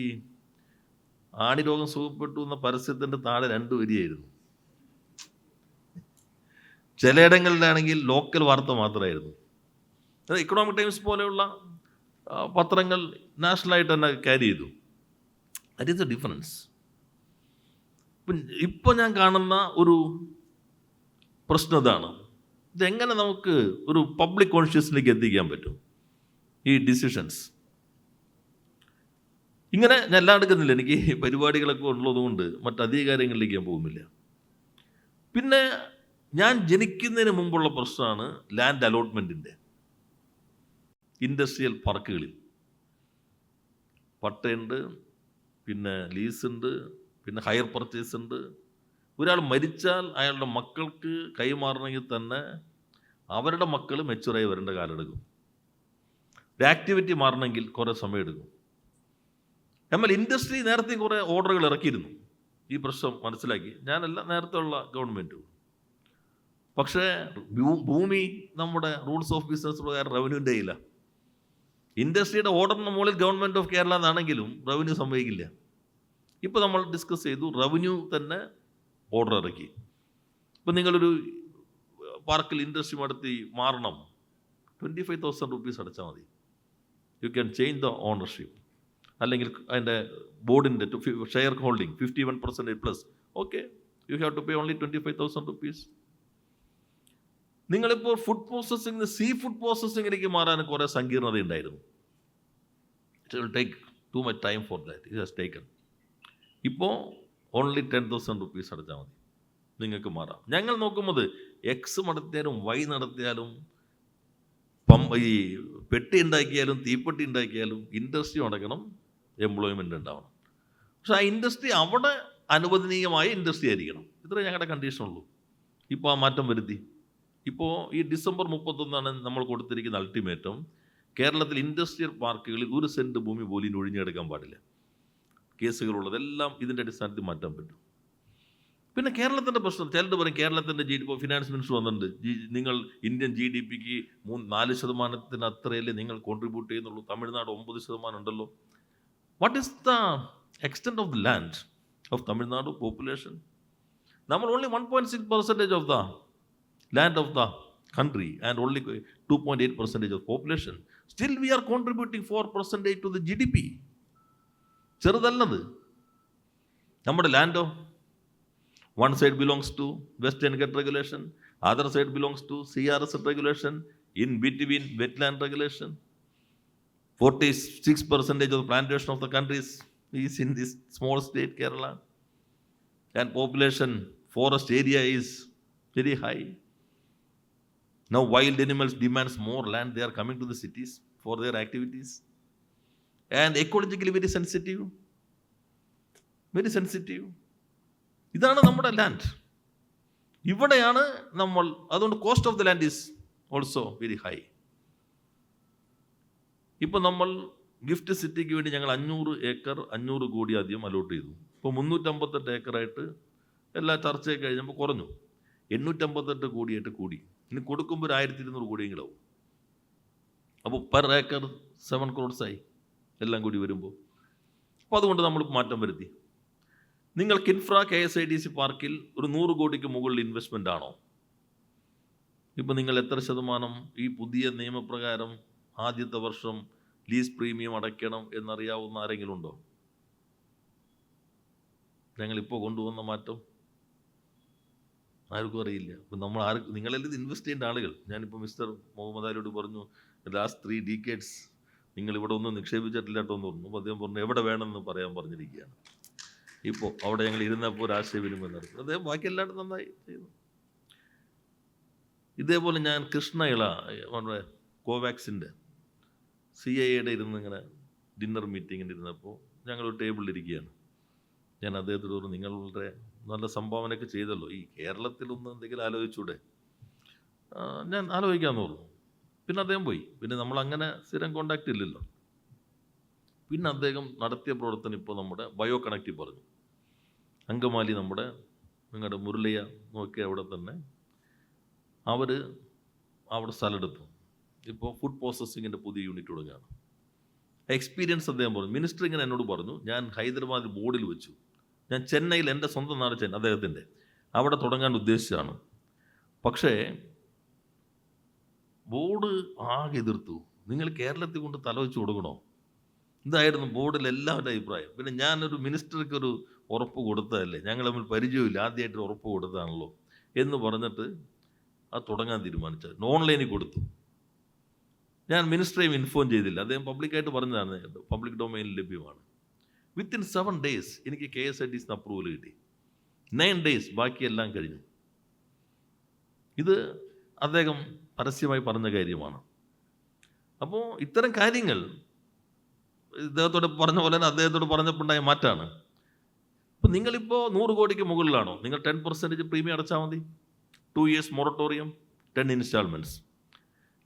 ആണി രോഗം സുഖപ്പെട്ടു എന്ന പരസ്യത്തിൻ്റെ താഴെ 2 വരിയായിരുന്നു. ചിലയിടങ്ങളിലാണെങ്കിൽ ലോക്കൽ വാർത്ത മാത്രമായിരുന്നു. അത് ഇക്കണോമിക് ടൈംസ് പോലെയുള്ള പത്രങ്ങൾ നാഷണലായിട്ട് തന്നെ ക്യാരി ചെയ്തു. That is the difference. ഇപ്പോൾ ഞാൻ കാണുന്ന ഒരു പ്രശ്നം ഇതാണ്. ഇതെങ്ങനെ നമുക്ക് ഒരു പബ്ലിക് കോൺഷ്യസിലേക്ക് എത്തിക്കാൻ പറ്റും ഈ ഡിസിഷൻസ്? ഇങ്ങനെ ഞാൻ എല്ലാം എടുക്കുന്നില്ല, എനിക്ക് പരിപാടികളൊക്കെ ഉള്ളതുകൊണ്ട് മറ്റധിക കാര്യങ്ങളിലേക്ക് ഞാൻ പോകുന്നില്ല. പിന്നെ ഞാൻ ജനിക്കുന്നതിന് മുമ്പുള്ള പ്രശ്നമാണ് ലാൻഡ് അലോട്ട്മെൻറ്റിൻ്റെ. ഇൻഡസ്ട്രിയൽ പാർക്കുകളിൽ പട്ടയുണ്ട്, പിന്നെ ലീസുണ്ട്, പിന്നെ ഹയർ പർച്ചേസ് ഉണ്ട്. ഒരാൾ മരിച്ചാൽ അയാളുടെ മക്കൾക്ക് കൈമാറണമെങ്കിൽ തന്നെ അവരുടെ മക്കൾ മെച്ചുറായി വരേണ്ട കാലം എടുക്കും. ഒരു ആക്ടിവിറ്റി മാറണമെങ്കിൽ കുറേ സമയം എടുക്കും. എന്നാൽ ഇൻഡസ്ട്രി നേരത്തെ കുറേ ഓർഡറുകൾ ഇറക്കിയിരുന്നു ഈ പ്രശ്നം മനസ്സിലാക്കി. ഞാനല്ല, നേരത്തെ ഉള്ള ഗവൺമെൻറ്. പക്ഷേ ഭൂമി നമ്മുടെ റൂൾസ് ഓഫ് ബിസിനസ് പ്രകാരം റവന്യൂൻ്റെ കയ്യില്ല. ഇൻഡസ്ട്രിയുടെ ഓർഡറിന് മുകളിൽ ഗവൺമെൻറ് ഓഫ് കേരള എന്നാണെങ്കിലും റവന്യൂ സംഭവിക്കില്ല. ഇപ്പോൾ നമ്മൾ ഡിസ്കസ് ചെയ്തു, റവന്യൂ തന്നെ ഓർഡർ ഇറക്കി. ഇപ്പം നിങ്ങളൊരു പാർക്കിൽ ഇൻഡസ്ട്രി നടത്തി മാറണം, 25,000 rupees അടച്ചാൽ മതി. You can change the ownership. അല്ലെങ്കിൽ അതിൻ്റെ ബോർഡിൻ്റെ share holding 51% plus, okay, you have to pay only 25,000 rupees. നിങ്ങളിപ്പോൾ ഫുഡ് പ്രോസസ്സിംഗ് സീ ഫുഡ് പ്രോസസ്സിങ്ങിലേക്ക് മാറാൻ കുറേ സങ്കീർണത ഉണ്ടായിരുന്നു. It will take too much time for that. It has taken. ഇപ്പോൾ ഓൺലി 10,000 rupees അടച്ചാൽ മതി, നിങ്ങൾക്ക് മാറാം. ഞങ്ങൾ നോക്കുമ്പോൾ എക്സ് നടത്തിയാലും വൈ നടത്തിയാലും ഈ പെട്ടി ഉണ്ടാക്കിയാലും തീപ്പെട്ടി ഉണ്ടാക്കിയാലും ഇൻഡസ്ട്രി നടക്കണം, എംപ്ലോയ്മെൻ്റ് ഉണ്ടാവണം. പക്ഷെ ആ ഇൻഡസ്ട്രി അവിടെ അനുവദനീയമായ ഇൻഡസ്ട്രി ആയിരിക്കണം. ഇത്രേ ഞങ്ങളുടെ കണ്ടീഷനുള്ളൂ. ഇപ്പോൾ ആ മാറ്റം വരുത്തി. ഇപ്പോൾ ഈ ഡിസംബർ 31 നമ്മൾ കൊടുത്തിരിക്കുന്ന അൾട്ടിമേറ്റം. കേരളത്തിൽ ഇൻഡസ്ട്രിയൽ പാർക്കുകളിൽ 1 സെൻറ്റ് ഭൂമി പോലും ഒഴിഞ്ഞെടുക്കാൻ പാടില്ല. കേസുകളുള്ളതെല്ലാം ഇതിൻ്റെ അടിസ്ഥാനത്തിൽ മാറ്റാൻ പറ്റും. പിന്നെ കേരളത്തിൻ്റെ പ്രശ്നം, ചിലത് പറയും കേരളത്തിൻ്റെ ഇപ്പോൾ ഫിനാൻസ് മിനിസ്റ്റർ വന്നിട്ടുണ്ട്, നിങ്ങൾ ഇന്ത്യൻ GDPക്ക് 4% അത്രയല്ലേ നിങ്ങൾ കോൺട്രിബ്യൂട്ട് ചെയ്യുന്നുള്ളൂ, തമിഴ്നാട് 9% ഉണ്ടല്ലോ. What is the extent of the land of Tamil Nadu population? നമ്മൾ only 1.6% of the land of the country and only 2.8% of population. Still we are contributing 4% to the GDP. ചെറുതല്ലത്. നമ്മുടെ ലാൻഡോ one side belongs to Western Ghats regulation, other side belongs to CRS regulation, in between wetland regulation. 46% of the plantation of the country is in this small state Kerala, and population forest area is very high. Now wild animals demands more land, they are coming to the cities for their activities, and ecologically very sensitive. ഇതാണ് നമ്മുടെ land. ഇവിടെയാണ് നമ്മൾ, അതുകൊണ്ട് cost of the land is also very high. ഇപ്പം നമ്മൾ gift സിറ്റിക്ക് വേണ്ടി ഞങ്ങൾ 500 ഏക്കർ 500 കോടി ആദ്യം അലോട്ട് ചെയ്തു. ഇപ്പോൾ 358 ഏക്കറായിട്ട് എല്ലാ ചർച്ചയൊക്കെ കഴിഞ്ഞപ്പോൾ കുറഞ്ഞു, 858 കോടിയായിട്ട് കൂടി. ഇനി കൊടുക്കുമ്പോൾ 1200 കോടിയെങ്കിലും ആവും. അപ്പോൾ പെർ ഏക്കർ 7 crores ആയി എല്ലാം കൂടി വരുമ്പോൾ. അപ്പോൾ അതുകൊണ്ട് നമ്മൾ മാറ്റം വരുത്തി. നിങ്ങൾക്ക് KSIDC പാർക്കിൽ ഒരു 100 കോടിക്ക് മുകളിൽ ഇൻവെസ്റ്റ്മെൻ്റ് ആണോ? ഇപ്പം നിങ്ങൾ എത്ര ശതമാനം ഈ പുതിയ നിയമപ്രകാരം ആദ്യത്തെ വർഷം ലീസ് പ്രീമിയം അടയ്ക്കണം എന്നറിയാവുന്ന ആരെങ്കിലും ഉണ്ടോ? ഞങ്ങളിപ്പോൾ കൊണ്ടുവന്ന മാറ്റം ആർക്കും അറിയില്ല. ഇപ്പം നമ്മൾ നിങ്ങളെല്ലാം ഇൻവെസ്റ്റ് ചെയ്യേണ്ട ആളുകൾ. ഞാനിപ്പോൾ മിസ്റ്റർ മുഹമ്മദ് അലിയോട് പറഞ്ഞു, ലാസ്റ്റ് 3 decades നിങ്ങളിവിടെ ഒന്നും നിക്ഷേപിച്ചിട്ടില്ല കേട്ടോ എന്ന് പറഞ്ഞു. അപ്പോൾ അദ്ദേഹം പറഞ്ഞു എവിടെ വേണമെന്ന് പറയാൻ പറഞ്ഞിരിക്കുകയാണ്. ഇപ്പോൾ അവിടെ ഞങ്ങൾ ഇരുന്നപ്പോൾ ഒരു ആശയവിനിമയം നടത്തി. അദ്ദേഹം ബാക്കി എല്ലായിടും നന്നായി ചെയ്തു. ഇതേപോലെ ഞാൻ കൃഷ്ണയിള നമ്മുടെ കോവാക്സിൻ്റെ CIAയുടെ ഇങ്ങനെ ഡിന്നർ മീറ്റിങ്ങിന് ഇരുന്നപ്പോൾ ഞങ്ങളൊരു ടേബിളിലിരിക്കുകയാണ്. ഞാൻ അദ്ദേഹത്തോട് പറഞ്ഞു, നിങ്ങളുടെ നല്ല സംഭാവനയൊക്കെ ചെയ്തല്ലോ, ഈ കേരളത്തിലൊന്ന് എന്തെങ്കിലും ആലോചിച്ചൂടെ? ഞാൻ ആലോചിക്കാമെന്ന് പറഞ്ഞു. പിന്നെ അദ്ദേഹം പോയി. പിന്നെ നമ്മളങ്ങനെ സ്ഥിരം കോണ്ടാക്റ്റ് ഇല്ലല്ലോ. പിന്നെ അദ്ദേഹം നടത്തിയ പ്രവർത്തനം ഇപ്പോൾ നമ്മുടെ ബയോ കണക്റ്റീവ് പറഞ്ഞു. അങ്കമാലി നമ്മുടെ നിങ്ങളുടെ മുരളിയ നോക്കിയ അവിടെ തന്നെ അവർ അവിടെ സ്ഥലമെടുത്തു. ഇപ്പോൾ ഫുഡ് പ്രോസസ്സിങ്ങിൻ്റെ പുതിയ യൂണിറ്റ് തുടങ്ങുകയാണ്. എക്സ്പീരിയൻസ് അദ്ദേഹം പറഞ്ഞു. മിനിസ്റ്റർ ഇങ്ങനെ എന്നോട് പറഞ്ഞു, ഞാൻ ഹൈദരാബാദ് ബോർഡിൽ വെച്ചു, ഞാൻ ചെന്നൈയിൽ, എൻ്റെ സ്വന്തം നാട് ചെന്നൈ അദ്ദേഹത്തിൻ്റെ, അവിടെ തുടങ്ങാൻ ഉദ്ദേശിച്ചാണ്. പക്ഷേ ബോർഡ് ആകെ എതിർത്തു. നിങ്ങൾ കേരളത്തിൽ കൊണ്ട് തലവെച്ച് കൊടുക്കണോ? ഇതായിരുന്നു ബോർഡിൽ എല്ലാവരുടെ അഭിപ്രായം. പിന്നെ ഞാനൊരു മിനിസ്റ്റർക്കൊരു ഉറപ്പ് കൊടുത്തതല്ലേ, ഞങ്ങൾ തമ്മിൽ പരിചയമില്ല, ആദ്യമായിട്ട് ഉറപ്പ് കൊടുത്തതാണല്ലോ എന്ന് പറഞ്ഞിട്ട് അത് തുടങ്ങാൻ തീരുമാനിച്ചത്. ഓൺലൈനിൽ കൊടുത്തു. ഞാൻ മിനിസ്റ്ററെയും ഇൻഫോം ചെയ്തില്ല, അദ്ദേഹം പബ്ലിക്കായിട്ട് പറഞ്ഞതാണ്, പബ്ലിക് ഡൊമൈനിൽ ലഭ്യമാണ്. വിത്തിൻ 7 days എനിക്ക് KSRTC അപ്രൂവൽ കിട്ടി. 9 days ബാക്കിയെല്ലാം കഴിഞ്ഞു. ഇത് അദ്ദേഹം പരസ്യമായി പറഞ്ഞ കാര്യമാണ്. അപ്പോൾ ഇത്തരം കാര്യങ്ങൾ ഇദ്ദേഹത്തോട് പറഞ്ഞ പോലെ തന്നെ അദ്ദേഹത്തോട് പറഞ്ഞപ്പോണ്ടായ മാറ്റാണ്. അപ്പം നിങ്ങളിപ്പോൾ 100 കോടിക്ക് മുകളിലാണോ, നിങ്ങൾ 10% പ്രീമിയം അടച്ചാൽ മതി. 2 years moratorium, 10 installments.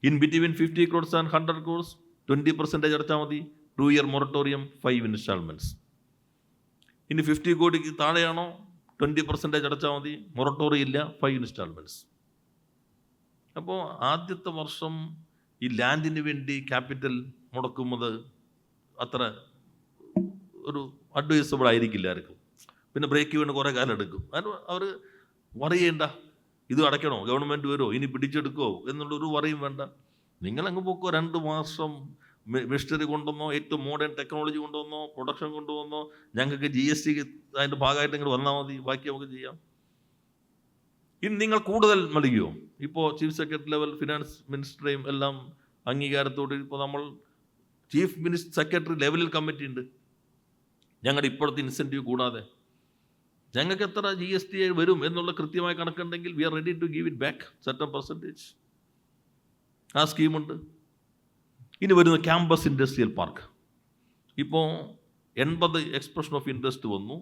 In between 50 crores and 100 crores 20% അടച്ചാൽ മതി. 2 year മൊറട്ടോറിയം, 5 installments. ഇനി 50 കോടിക്ക് താഴെയാണോ, 20% അടച്ചാൽ മതി, മൊറട്ടോറിയം ഇല്ല, 5 installments. അപ്പോൾ ആദ്യത്തെ വർഷം ഈ ലാൻഡിന് വേണ്ടി ക്യാപിറ്റൽ മുടക്കുന്നത് അത്ര ഒരു അഡ്വൈസബിൾ ആയിരിക്കില്ല ആർക്കും. പിന്നെ ബ്രേക്ക് വീണ് കുറേ കാലം എടുക്കും. അവർ വറിയേണ്ട, ഇത് അടയ്ക്കണോ, ഗവൺമെൻറ് വരുമോ, ഇനി പിടിച്ചെടുക്കുമോ എന്നുള്ളൊരു വറിയും വേണ്ട. നിങ്ങളങ്ങ് പോക്കോ, 2 മാസം മെഷീനറി കൊണ്ടുവന്നോ, ഏറ്റവും മോഡേൺ ടെക്നോളജി കൊണ്ടുവന്നോ, പ്രൊഡക്ഷൻ കൊണ്ടുവന്നോ, ഞങ്ങൾക്ക് GST അതിൻ്റെ ഭാഗമായിട്ട് ഇങ്ങോട്ട് വന്നാൽ മതി, ബാക്കി നമുക്ക് ചെയ്യാം. ഇനി നിങ്ങൾ കൂടുതൽ നൽകിയോ, ഇപ്പോൾ ചീഫ് സെക്രട്ടറി ലെവൽ ഫിനാൻസ് മിനിസ്റ്ററേയും എല്ലാം അംഗീകാരത്തോട് ഇപ്പോൾ നമ്മൾ ചീഫ് സെക്രട്ടറി ലെവലിൽ കമ്മിറ്റി ഉണ്ട്. ഞങ്ങളുടെ ഇപ്പോഴത്തെ ഇൻസെൻറ്റീവ് കൂടാതെ ഞങ്ങൾക്ക് എത്ര GST വരും എന്നുള്ള കൃത്യമായ കണക്കുണ്ടെങ്കിൽ we are ready to give it back certain percentage. ആ സ്കീമുണ്ട്. ഇനി വരുന്ന ക്യാമ്പസ് ഇൻഡസ്ട്രിയൽ പാർക്ക്. ഇപ്പോൾ 80 എക്സ്പ്രഷൻ ഓഫ് ഇൻട്രസ്റ്റ് വന്നു,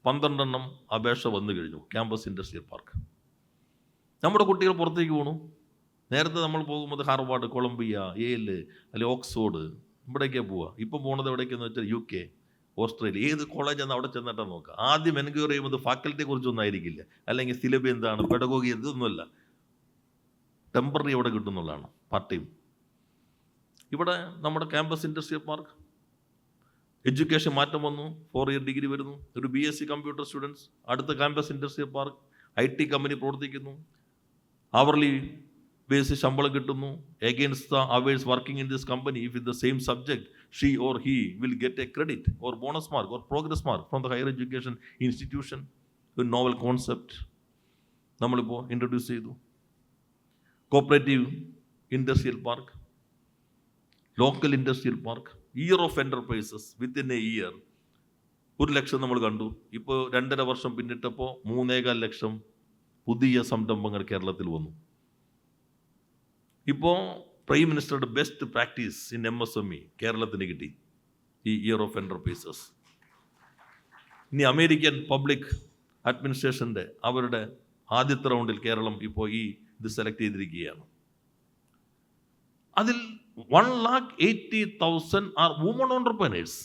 12 അപേക്ഷ വന്നു കഴിഞ്ഞു. Campus industrial park. നമ്മുടെ കുട്ടികൾ പുറത്തേക്ക് പോകണു. നേരത്തെ നമ്മൾ പോകുമ്പോൾ ഹാർവാർഡ്, കൊളംബിയ, യേൽ, അല്ലെങ്കിൽ ഓക്സ്ഫോർഡ്, ഇവിടേക്കാണ് പോവുക. ഇപ്പം പോകുന്നത് എവിടേക്കെന്ന് വെച്ചാൽ UK, ഓസ്ട്രേലിയ, ഏത് കോളേജാണ് അവിടെ ചെന്നിട്ടാണ് നോക്കുക. ആദ്യം എൻക്വയറി ചെയ്യുമ്പോൾ ഫാക്കൽറ്റിയെ കുറിച്ചൊന്നും ആയിരിക്കില്ല, അല്ലെങ്കിൽ സിലബസ് എന്താണ്, പെഡഗോഗി ഇതൊന്നുമല്ല, ടെമ്പററി എവിടെ കിട്ടുന്നുള്ളതാണ്, പാർട്ട് ടൈം. ഇവിടെ നമ്മുടെ ക്യാമ്പസ് ഇൻഡസ്ട്രിയൽ പാർക്ക്, എഡ്യൂക്കേഷൻ മാറ്റം വന്നു, 4 year ഡിഗ്രി വരുന്നു. ഒരു BSc കമ്പ്യൂട്ടർ സ്റ്റുഡൻസ് അടുത്ത campus industrial park, IT company പ്രവർത്തിക്കുന്നു, അവർലി ബേസിസ് ശമ്പളം കിട്ടുന്നു. Against the hours working in this company, if it the same subject, she or he will get A credit or bonus mark or progress mark from the higher education institution. ഒരു novel concept നമ്മളിപ്പോൾ introduce ചെയ്തു. Cooperative industrial park, local industrial park, year of enterprises. Within A year 1 ലക്ഷം നമ്മൾ കണ്ടു. ഇപ്പോൾ 2.5 വർഷം പിന്നിട്ടപ്പോൾ 3.25 ലക്ഷം പുതിയ സംരംഭങ്ങൾ കേരളത്തിൽ വന്നു. ഇപ്പോൾ പ്രൈം മിനിസ്റ്ററുടെ ബെസ്റ്റ് പ്രാക്ടീസ് ഇൻ MSME കേരളത്തിന് കിട്ടി, ഈ ഇയർ ഓഫ് എൻ്റർപ്രൈസസ്. ഇനി അമേരിക്കൻ പബ്ലിക് അഡ്മിനിസ്ട്രേഷൻ്റെ അവരുടെ ആദ്യത്തെ റൗണ്ടിൽ കേരളം ഇപ്പോൾ ഇത് സെലക്ട് ചെയ്തിരിക്കുകയാണ്. അതിൽ 1,80,000 ആർ വുമൺ ഓൺടർപ്രനേഴ്സ്,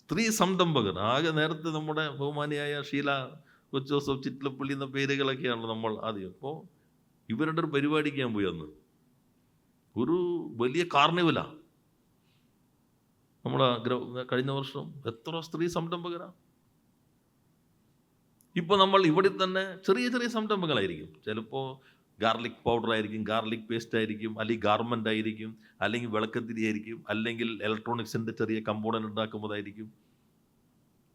സ്ത്രീ സംരംഭകർ. ആകെ നേരത്തെ നമ്മുടെ ബഹുമാനിയായ ഷീല കൊച്ചോസഫ്, ചിറ്റലപ്പള്ളി എന്ന പേരുകളൊക്കെയാണല്ലോ നമ്മൾ ആദ്യം. അപ്പോൾ ഇവരുടെ ഒരു പരിപാടിക്ക് ഞാൻ പോയി. അന്ന് ഒരു വലിയ കാർണിവലാണ് നമ്മുടെ കഴിഞ്ഞ വർഷം. എത്ര സ്ത്രീ സംരംഭകരാണ്. ഇപ്പോൾ നമ്മൾ ഇവിടെ തന്നെ ചെറിയ ചെറിയ സംരംഭങ്ങളായിരിക്കും. ചിലപ്പോൾ ഗാർലിക് പൗഡർ ആയിരിക്കും, ഗാർലിക് പേസ്റ്റ് ആയിരിക്കും, അല്ലെങ്കിൽ ഗാർമെൻ്റ് ആയിരിക്കും, അല്ലെങ്കിൽ വിളക്കത്തിരി ആയിരിക്കും, അല്ലെങ്കിൽ ഇലക്ട്രോണിക്സിൻ്റെ ചെറിയ കമ്പോണൻ്റ് ഉണ്ടാക്കുമ്പോഴായിരിക്കും.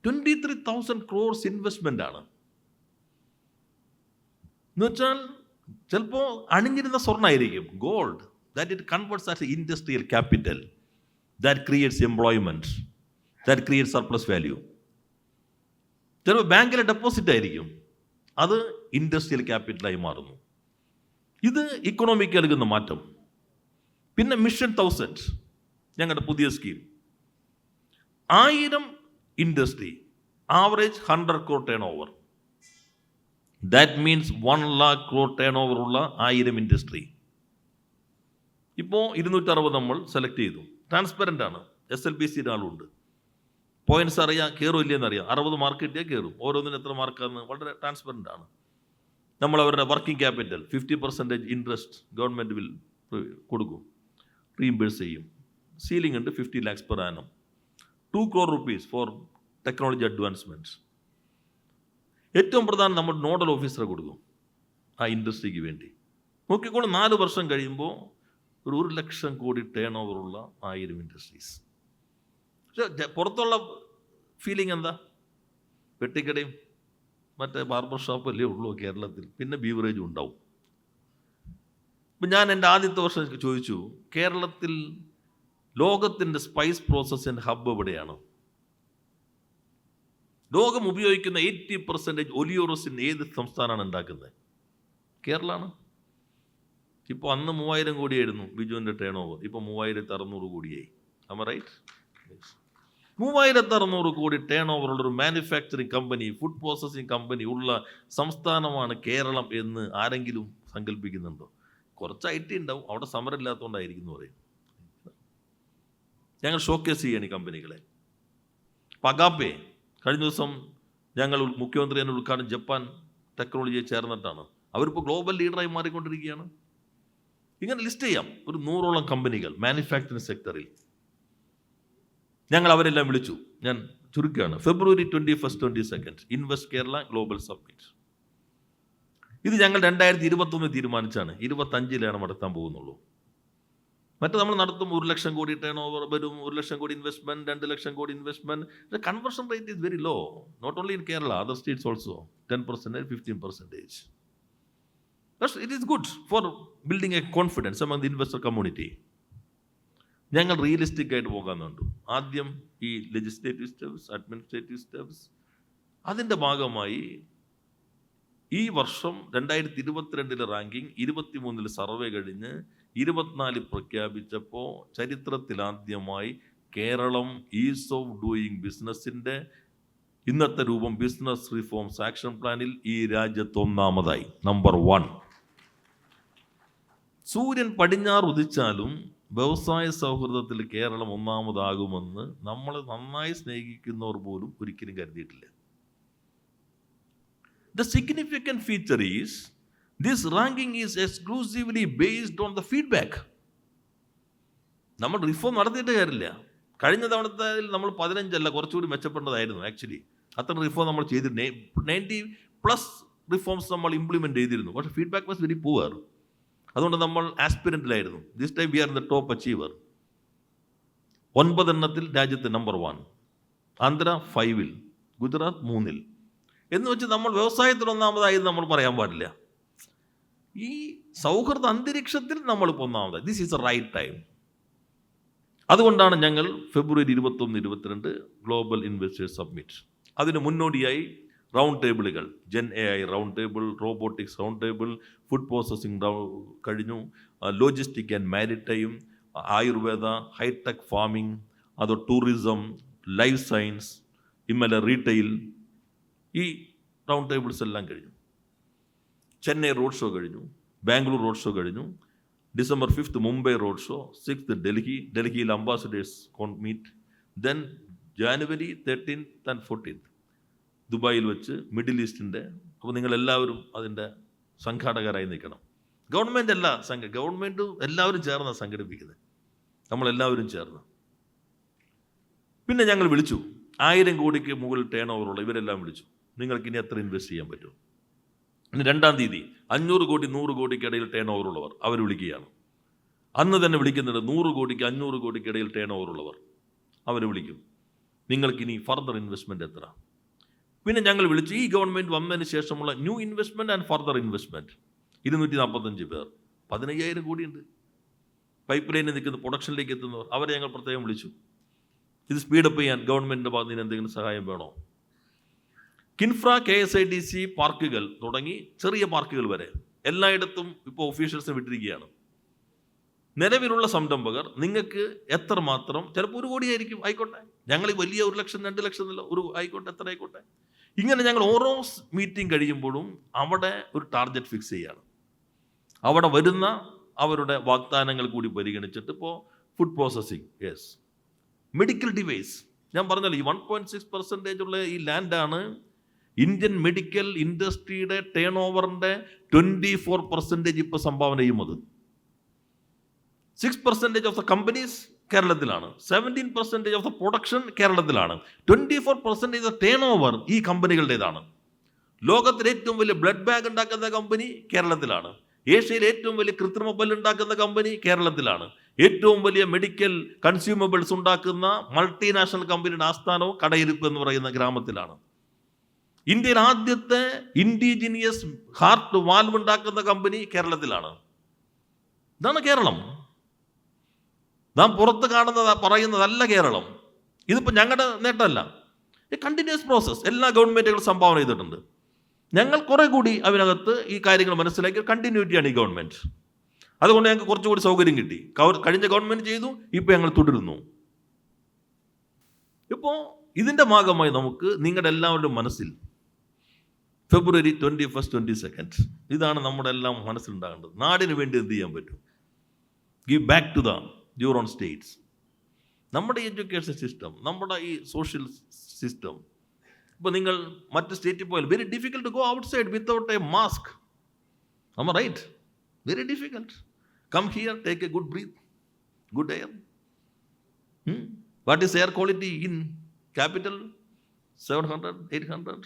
23,000 crores ഇൻവെസ്റ്റ്മെൻ്റ് ആണ്. എന്നുവെച്ചാൽ ചിലപ്പോൾ അണിഞ്ഞിരുന്ന സ്വർണ്ണമായിരിക്കും, gold, that it converts as a industrial capital that creates employment, that creates surplus value. ചിലപ്പോൾ ബാങ്കിലെ ഡെപ്പോസിറ്റ് ആയിരിക്കും, അത് ഇൻഡസ്ട്രിയൽ ക്യാപിറ്റലായി മാറുന്നു. ഇത് ഇക്കണോമിക്ക് നൽകുന്ന മാറ്റം. പിന്നെ മിഷൻ 1000 ഞങ്ങളുടെ പുതിയ scheme. 1000 industry, average 100 crore turn over. That means 1 lakh crore turn over ഉള്ള 1000 ഇൻഡസ്ട്രി. ഇപ്പോൾ 260 നമ്മൾ സെലക്ട് ചെയ്തു. ട്രാൻസ്പെറൻ്റ് ആണ്, SLPCയുടെ ആളുണ്ട്, പോയിന്റ്സ് അറിയാം, കയറും ഇല്ലെന്നറിയാം. 60 മാർക്ക് കിട്ടിയാൽ കയറും. ഓരോന്നിനും എത്ര മാർക്കാണെന്ന് വളരെ ട്രാൻസ്പെറൻ്റ് ആണ്. നമ്മൾ അവരുടെ വർക്കിംഗ് ക്യാപിറ്റൽ 50% ഇൻട്രസ്റ്റ് ഗവൺമെൻറ് കൊടുക്കും, റീഇംബേഴ്സ് ചെയ്യും. സീലിംഗ് ഉണ്ട് 50 lakhs per annum. 2 crore rupees for technology advancements. ഏറ്റവും പ്രധാനം നമ്മൾ നോഡൽ ഓഫീസറെ കൊടുക്കും ആ ഇൻഡസ്ട്രിക്ക് വേണ്ടി. നോക്കിക്കോളും 4 വർഷം കഴിയുമ്പോൾ ഒരു 1 ലക്ഷം കോടി ടേൺ ഓവറുള്ള 1000 ഇൻഡസ്ട്രീസ്. പക്ഷേ പുറത്തുള്ള ഫീലിംഗ് എന്താ? പെട്ടിക്കടയും മറ്റേ ബാർബർ ഷോപ്പല്ലേ ഉള്ളൂ കേരളത്തിൽ, പിന്നെ ബീവറേജും ഉണ്ടാവും. ഇപ്പം ഞാൻ എൻ്റെ ആദ്യത്തെ വർഷം ചോദിച്ചു, കേരളത്തിൽ ലോകത്തിൻ്റെ സ്പൈസ് പ്രോസസ്സിൻ്റെ ഹബ്ബ് എവിടെയാണ്? ലോകം ഉപയോഗിക്കുന്ന 80% ഒലിയോറസിൻ ഏത് സംസ്ഥാനമാണ് ഉണ്ടാക്കുന്നത്? കേരളമാണ്. ഇപ്പോൾ അന്ന് 3000 കോടിയായിരുന്നു ബിജുവിൻ്റെ ടേൺ ഓവർ, ഇപ്പോൾ 3600 കോടിയായി. ആം ഐ റൈറ്റ്? 3600 കോടി ടേൺ ഓവറുള്ളൊരു manufacturing company, food processing company ഉള്ള സംസ്ഥാനമാണ് കേരളം എന്ന് ആരെങ്കിലും സങ്കല്പിക്കുന്നുണ്ടോ? കുറച്ച് IT ഉണ്ടാവും, അവിടെ സമരമില്ലാത്തതുകൊണ്ടായിരിക്കും എന്ന് പറയും. ഞങ്ങൾ ഷോക്കേസ് ചെയ്യാണ് ഈ കമ്പനികളെ. പഗാപ്പെ കഴിഞ്ഞ ദിവസം ഞങ്ങൾ മുഖ്യമന്ത്രി തന്നെ ഉദ്ഘാടനം ജപ്പാൻ ടെക്നോളജിയെ ചേർന്നിട്ടാണ്. അവരിപ്പോൾ ഗ്ലോബൽ ലീഡറായി മാറിക്കൊണ്ടിരിക്കുകയാണ്. ഇങ്ങനെ ലിസ്റ്റ് ചെയ്യാം ഒരു 100ഓളം കമ്പനികൾ മാനുഫാക്ചറിങ് സെക്ടറിൽ. ഞങ്ങൾ അവരെല്ലാം വിളിച്ചു. ഞാൻ ചുരുക്കുകയാണ്. February 21, 22 invest Kerala global submit. ഇത് ഞങ്ങൾ 2021 തീരുമാനിച്ചാണ്. 25 നടത്താൻ പോകുന്നുള്ളൂ. മറ്റേ നമ്മൾ നടത്തും 1 ലക്ഷം കോടി ടേൺ ഓവർ വരും, 1 ലക്ഷം crore investment, 2 lakh crore investment. Conversion rate is very low, not only in Kerala, other states also 10%, 15%. It is good for building a confidence among the investor community. ഞങ്ങൾ റിയലിസ്റ്റിക് ആയിട്ട് പോകാനുണ്ട്. ആദ്യം ഈ ലെജിസ്ലേറ്റീവ് സ്റ്റെപ്സ്, അഡ്മിനിസ്ട്രേറ്റീവ് സ്റ്റെപ്സ്. അതിൻ്റെ ഭാഗമായി ഈ വർഷം 2022 റാങ്കിങ്, 23 സർവേ കഴിഞ്ഞ് 24 പ്രഖ്യാപിച്ചപ്പോൾ ചരിത്രത്തിലാദ്യമായി കേരളം ഈസ് ഓഫ് ഡൂയിങ് ബിസിനസ്സിൻ്റെ ഇന്നത്തെ രൂപം ബിസിനസ് റിഫോംസ് ആക്ഷൻ പ്ലാനിൽ ഈ രാജ്യത്ത് ഒന്നാമതായി, നമ്പർ 1. സൂര്യൻ പടിഞ്ഞാറ് ഉദിച്ചാലും വ്യവസായ സൗഹൃദത്തിൽ കേരളം ഒന്നാമതാകുമെന്ന് നമ്മൾ നന്നായി സ്നേഹിക്കുന്നവർ പോലും ഒരിക്കലും കരുതിയിട്ടില്ല. The significant feature is this ranking is exclusively based on the feedback. നമ്മൾ റിഫോം നടത്തിയിട്ട് കാര്യമില്ല. കഴിഞ്ഞ തവണത്തെ നമ്മൾ 15 അല്ല, കുറച്ചുകൂടി മെച്ചപ്പെട്ടതായിരുന്നു ആക്ച്വലി. അത്ര റിഫോം നമ്മൾ ചെയ്തിരുന്നു. 90+ റിഫോംസ് നമ്മൾ ഇംപ്ലിമെൻറ്റ് ചെയ്തിരുന്നു. പക്ഷേ ഫീഡ്ബാക്ക് വാസ് വെരി പുവർ. അതുകൊണ്ട് നമ്മൾ ആസ്പിരൻറ്റിലായിരുന്നു. This time we are in the top achiever. 9 എണ്ണത്തിൽ രാജ്യത്ത് നമ്പർ 1, ആന്ധ്ര 5, ഗുജറാത്ത് 3 എന്ന് വെച്ച് നമ്മൾ വ്യവസായത്തിൽ ഒന്നാമതായി നമ്മൾ പറയാൻ പാടില്ല. ഈ സൗഹൃദ അന്തരീക്ഷത്തിൽ നമ്മളിപ്പോൾ ഒന്നാമതായി. This is a right time. അതുകൊണ്ടാണ് ഞങ്ങൾ February 21, 22 ഗ്ലോബൽ ഇൻവെസ്റ്റേഴ്സ് സബ്മിറ്റ്. അതിന് മുന്നോടിയായി റൗണ്ട് ടേബിളുകൾ, gen AI round table, robotics round table, food processing കഴിഞ്ഞു, logistic and maritime, Ayurveda, hi-tech farming, അത് ടൂറിസം, ലൈഫ് സയൻസ്, ഇമ്മലെ റീറ്റെയിൽ, ഈ റൗണ്ട് ടേബിൾസ് എല്ലാം കഴിഞ്ഞു. ചെന്നൈ റോഡ് ഷോ കഴിഞ്ഞു, ബാംഗ്ലൂർ റോഡ് ഷോ കഴിഞ്ഞു, December 5 മുംബൈ റോഡ് ഷോ, 6 ഡൽഹിയിൽ ambassadors meet, then January 13 and 14 ദുബായിൽ വെച്ച് മിഡിൽ ഈസ്റ്റിൻ്റെ. അപ്പോൾ നിങ്ങളെല്ലാവരും അതിൻ്റെ സംഘാടകരായി നിൽക്കണം. ഗവൺമെൻറ് എല്ലാവരും ചേർന്ന് സംഘടിപ്പിക്കുന്നത്, നമ്മളെല്ലാവരും ചേർന്ന്. പിന്നെ ഞങ്ങൾ വിളിച്ചു 1000 കോടിക്ക് മുകളിൽ ടേൺ ഓവറുള്ള ഇവരെല്ലാം വിളിച്ചു. നിങ്ങൾക്ക് ഇനി എത്ര ഇൻവെസ്റ്റ് ചെയ്യാൻ പറ്റും? ഇനി 2-ാം തീയതി 500 കോടി 100 കോടിക്കിടയിൽ ടേൺ ഓവറുള്ളവർ അവർ വിളിക്കുകയാണ്. അന്ന് തന്നെ വിളിക്കുന്നുണ്ട് 100 കോടിക്ക് 500 കോടിക്കിടയിൽ ടേൺ ഓവറുള്ളവർ അവർ വിളിക്കും. നിങ്ങൾക്കിനി ഫർദർ ഇൻവെസ്റ്റ്മെൻറ്റ് എത്ര? പിന്നെ ഞങ്ങൾ വിളിച്ചു ഈ ഗവൺമെൻറ് വന്നതിന് ശേഷമുള്ള new investment and further investment 245 പേർ, 15,000 കോടിയുണ്ട്. പൈപ്പ് ലൈനിൽ നിൽക്കുന്ന പ്രൊഡക്ഷനിലേക്ക് എത്തുന്നവർ, അവരെ ഞങ്ങൾ പ്രത്യേകം വിളിച്ചു. ഇത് സ്പീഡപ്പ് ചെയ്യാൻ ഗവൺമെൻറ്റിൻ്റെ ഭാഗത്ത് നിന്ന് എന്തെങ്കിലും സഹായം വേണോ? കിൻഫ്ര, KSIDC പാർക്കുകൾ തുടങ്ങി ചെറിയ പാർക്കുകൾ വരെ എല്ലായിടത്തും ഇപ്പോൾ ഒഫീഷ്യൽസിനെ വിട്ടിരിക്കുകയാണ്. നിലവിലുള്ള സംരംഭകർ നിങ്ങൾക്ക് എത്രമാത്രം, ചിലപ്പോൾ 1 കോടിയായിരിക്കും, ആയിക്കോട്ടെ. ഞങ്ങൾ ഈ വലിയ 1 ലക്ഷം 2 ലക്ഷം എന്നല്ല, ആയിക്കോട്ടെ, എത്ര ആയിക്കോട്ടെ. ഇങ്ങനെ ഞങ്ങൾ ഓരോ മീറ്റിംഗ് കഴിയുമ്പോഴും അവിടെ ഒരു ടാർഗറ്റ് ഫിക്സ് ചെയ്യുകയാണ്. അവിടെ വരുന്ന അവരുടെ വാഗ്ദാനങ്ങൾ കൂടി പരിഗണിച്ചിട്ട് ഇപ്പോൾ food processing, yes, medical device. ഞാൻ പറഞ്ഞല്ലോ ഈ 1.6% ഉള്ള ഈ ലാൻഡാണ് ഇന്ത്യൻ മെഡിക്കൽ ഇൻഡസ്ട്രിയുടെ ടേൺ ഓവറിൻ്റെ 24% ഇപ്പോൾ സംഭാവന ചെയ്യുന്നത്. 6% ഓഫ് ദ കമ്പനീസ് കേരളത്തിലാണ്. 17% ഓഫ് ദ പ്രൊഡക്ഷൻ കേരളത്തിലാണ്. 24% ഓഫ് ടേൺ ഓവർ ഈ കമ്പനികളുടേതാണ്. ലോകത്തിലെ ഏറ്റവും വലിയ ബ്ലഡ് ബാഗ് ഉണ്ടാക്കുന്ന കമ്പനി കേരളത്തിലാണ്. ഏഷ്യയിൽ ഏറ്റവും വലിയ കൃത്രിമ പല്ല് ഉണ്ടാക്കുന്ന കമ്പനി കേരളത്തിലാണ്. ഏറ്റവും വലിയ മെഡിക്കൽ കൺസ്യൂമബിൾസ് ഉണ്ടാക്കുന്ന മൾട്ടിനാഷണൽ കമ്പനിയുടെ ആസ്ഥാനവും കടയിരിപ്പ് എന്ന് പറയുന്ന ഗ്രാമത്തിലാണ്. ഇന്ത്യയിൽ ആദ്യത്തെ ഇൻഡിജിനിയസ് ഹാർട്ട് വാൽവ് ഉണ്ടാക്കുന്ന കമ്പനി കേരളത്തിലാണ്. ഇതാണ് കേരളം. നാം പുറത്ത് കാണുന്നത് പറയുന്നതല്ല കേരളം. ഇതിപ്പോൾ ഞങ്ങളുടെ നേട്ടമല്ല. കണ്ടിന്യൂസ് പ്രോസസ് എല്ലാ ഗവൺമെൻറ്റുകളും സംഭാവന ചെയ്തിട്ടുണ്ട്. ഞങ്ങൾ കുറെ കൂടി അതിനകത്ത് ഈ കാര്യങ്ങൾ മനസ്സിലാക്കി കണ്ടിന്യൂറ്റിയാണ് ഈ ഗവൺമെൻറ്. അതുകൊണ്ട് ഞങ്ങൾക്ക് കുറച്ചുകൂടി സൗകര്യം കിട്ടി. കഴിഞ്ഞ ഗവൺമെൻറ് ചെയ്തു, ഇപ്പോൾ ഞങ്ങൾ തുടരുന്നു. ഇപ്പോൾ ഇതിൻ്റെ ഭാഗമായി നമുക്ക് നിങ്ങളുടെ എല്ലാവരുടെയും മനസ്സിൽ ഫെബ്രുവരി 21, 22 ഇതാണ് നമ്മുടെ എല്ലാം മനസ്സിലുണ്ടാകേണ്ടത്. നാടിന് വേണ്ടി എന്ത് ചെയ്യാൻ പറ്റും? Give back to the your own states. നമ്മുടെ എഡ്യൂക്കേഷൻ സിസ്റ്റം, നമ്മുടെ ഈ സോഷ്യൽ സിസ്റ്റം. ഇപ്പോൾ നിങ്ങൾ മറ്റ് സ്റ്റേറ്റിൽ പോയാൽ very difficult to go outside without a mask. Am I right? Very difficult. Come here, take a good breath, good air. What is air quality in capital? 700, 800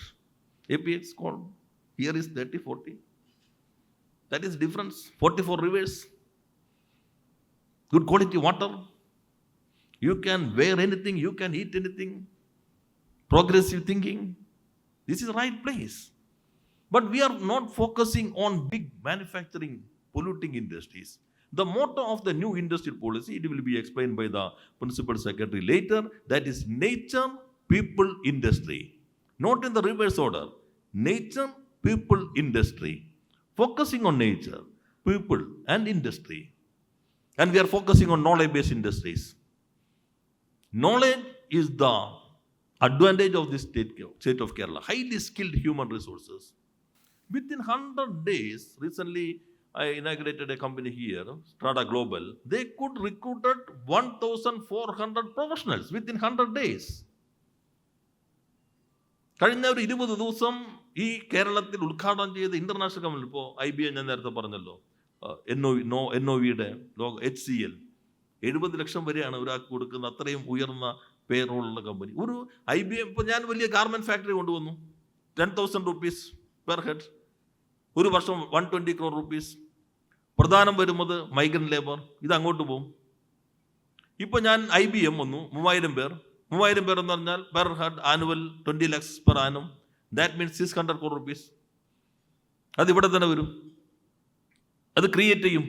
APX called. Here is 30, 40. That is difference. 44 rivers. Good quality water. You can wear anything, you can eat anything. Progressive thinking. This is the right place. But we are not focusing on big manufacturing, polluting industries. The motto of the new industrial policy, it will be explained by the Principal Secretary later, that is nature, people, industry. Not in the reverse order. Nature, people, industry. Focusing on nature, people and industry. And we are focusing on knowledge-based industries. Knowledge is the advantage of this state of Kerala. Highly skilled human resources. Within 100 days, recently I inaugurated a company here, Strata Global. They could recruit 1,400 professionals within 100 days. കഴിഞ്ഞ ഒരു 20 ദിവസം ഈ കേരളത്തിൽ ഉദ്ഘാടനം ചെയ്ത international company, ഇപ്പോൾ IBM ഞാൻ നേരത്തെ പറഞ്ഞല്ലോ, NOVയുടെ HCL 70 ലക്ഷം വരെയാണ് ഒരാൾക്ക് കൊടുക്കുന്ന അത്രയും ഉയർന്ന പേറോളുള്ള കമ്പനി. ഒരു IBM, ഇപ്പോൾ ഞാൻ വലിയ ഗാർമെന്റ് ഫാക്ടറി കൊണ്ടുവന്നു, 10,000 rupees പെർ ഹെഡ്, ഒരു വർഷം 120 crore rupees. പ്രധാനം വരുന്നത് മൈഗ്രന്റ് ലേബർ, ഇത് അങ്ങോട്ട് പോകും. ഇപ്പോൾ ഞാൻ IBM വന്നു, 3,000 പേർ എന്ന് പറഞ്ഞാൽ per head annual 20 lakhs per annum. That means 600 crore rupees. അത് ഇവിടെ തന്നെ വരും. അത് ക്രിയേറ്റ് ചെയ്യും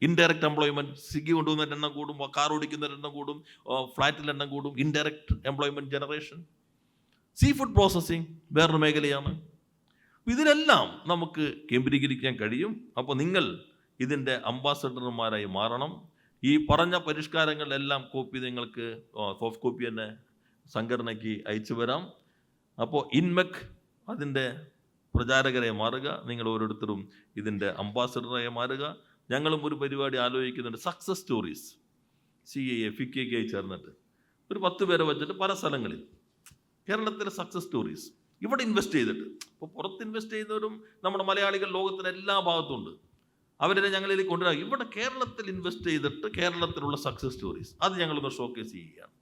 ഇൻഡയറക്റ്റ് എംപ്ലോയ്മെന്റ്. സ്വിഗ്ഗി കൊണ്ടുവന്നതിൻ്റെ എണ്ണം കൂടും, കാർ ഓടിക്കുന്നതിൻ്റെ എണ്ണം കൂടും, ഫ്ലാറ്റിൻ്റെ എണ്ണം കൂടും. Indirect employment generation. Sea food processing വേറൊരു മേഖലയാണ്. ഇതിലെല്ലാം നമുക്ക് കേന്ദ്രീകരിക്കാൻ കഴിയും. അപ്പോൾ നിങ്ങൾ ഇതിൻ്റെ അംബാസഡർമാരായി മാറണം. ഈ പറഞ്ഞ പരിഷ്കാരങ്ങളെല്ലാം കോപ്പി നിങ്ങൾക്ക് സോഫ്റ്റ് കോപ്പി തന്നെ സംഘടനയ്ക്ക് അയച്ചു വരാം. അപ്പോൾ ഇൻമെക് അതിൻ്റെ പ്രചാരകരായി മാറുക. നിങ്ങൾ ഓരോരുത്തരും ഇതിൻ്റെ അംബാസഡറായി മാറുക. ഞങ്ങളും ഒരു പരിപാടി ആലോചിക്കുന്നുണ്ട്, സക്സസ് സ്റ്റോറീസ്. CAA, FICCI ചേർന്നിട്ട് ഒരു 10 പേരെ വെച്ചിട്ട് പല സ്ഥലങ്ങളിൽ കേരളത്തിലെ സക്സസ് സ്റ്റോറീസ് ഇവിടെ ഇൻവെസ്റ്റ് ചെയ്തിട്ട്. ഇപ്പോൾ പുറത്ത് ഇൻവെസ്റ്റ് ചെയ്യുന്നവരും നമ്മുടെ മലയാളികൾ ലോകത്തിൻ്റെ എല്ലാ ഭാഗത്തുണ്ട്. അവരെ ഞങ്ങളിലേക്ക് കൊണ്ടുവരാം. ഇവിടെ കേരളത്തിൽ ഇൻവെസ്റ്റ് ചെയ്തിട്ട് കേരളത്തിലുള്ള സക്സസ് സ്റ്റോറീസ് അത് ഞങ്ങളൊന്ന് ഷോക്കേസ് ചെയ്യുകയാണ്.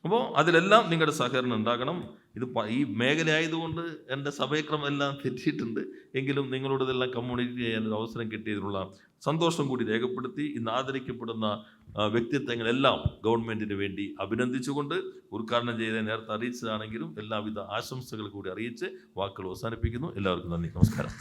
അപ്പോൾ അതിലെല്ലാം നിങ്ങളുടെ സഹകരണം ഉണ്ടാകണം. ഇത് ഈ മേഖല ആയതുകൊണ്ട് എൻ്റെ സമയക്രമം എല്ലാം തെറ്റിയിട്ടുണ്ട്. എങ്കിലും നിങ്ങളോട് ഇതെല്ലാം കമ്മ്യൂണിക്കേറ്റ് ചെയ്യാനൊരു അവസരം കിട്ടിയതിനുള്ള സന്തോഷം കൂടി രേഖപ്പെടുത്തി ഇന്ന് ആദരിക്കപ്പെടുന്ന വ്യക്തിത്വങ്ങളെല്ലാം ഗവൺമെൻറ്റിന് വേണ്ടി അഭിനന്ദിച്ചുകൊണ്ട് ഉദ്ഘാടനം ചെയ്ത് നേരത്തെ അറിയിച്ചതാണെങ്കിലും എല്ലാവിധ ആശംസകൾ കൂടി അറിയിച്ച് വാക്കുകൾ അവസാനിപ്പിക്കുന്നു. എല്ലാവർക്കും നന്ദി, നമസ്കാരം.